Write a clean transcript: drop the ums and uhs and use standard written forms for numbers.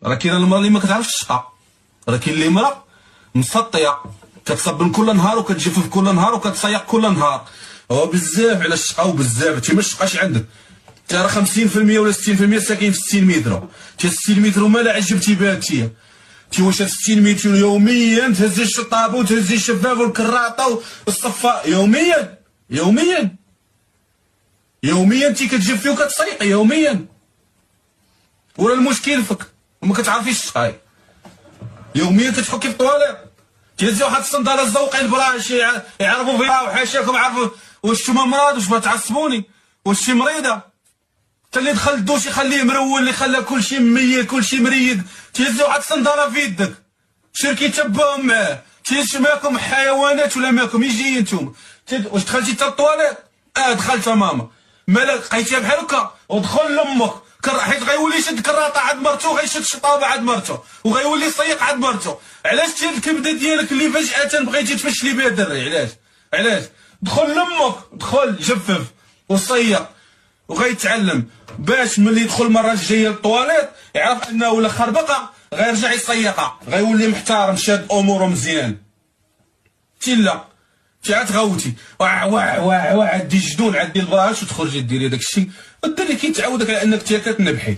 راه كاينه المراه اللي ما كتعرفش تشقى، راه كاين اللي مراه مسطيه كتصبن كل نهار وكتجفف كل نهار وكتصيق كل نهار. هو بزاف على الشقا وبزاف انت ما تشقاش عندك. انت راه 50% ولا 60% ساكن في 60 متر. انت 60 متر وما لا عجبتي بها انت. انت واش 60 متر يوميا تهزي الشطابه وتهزي الشفاف والكراطه والصفاء يوميا يوميا يوميا انت كتجفي وكتصيقي يوميا. ولا المشكل فيك وما كتعرفيش تشقاي يوميا كتحكي في الطواليط تهزي واحد الصنداله الزوقين براش يعرفوا فيها وحاشاكم عارفوا واش نتوما مراد واش بتعصبوني واش شي مريضه. حتى اللي دخل الدوش يخليه مرول اللي خلى كلشي مميل كلشي مريض تهزي واحد الصنداله في يدك شركي تباهم معاه تهز ماكم حيوانات ولا ماكم يجي نتوما. واش دخلتي حتى الطواليط؟ دخلت ماما مالك لقيتيها بحال هكا ودخل لامك حيت غيولي يشد كراطه عند مرتو وغيشد شطابه عند مرتو وغيولي يصيق عند مرتو. علاش تي الكبده ديالك اللي فجاه بغيتي تفشلي بها الدري؟ علاش دخل لامك دخل جفف وصيق وغيتعلم باش ملي يدخل المره الجايه للطواليط يعرف انه ولا خربقه غيرجع يصيقها غيولي محترم شاد اموره مزيان. تي لا تي عاد غوتي واه عدي الجدون عدي البراش وتخرجي ديري داك الشيء وديري كي تعودك على انك تي كتنبحي.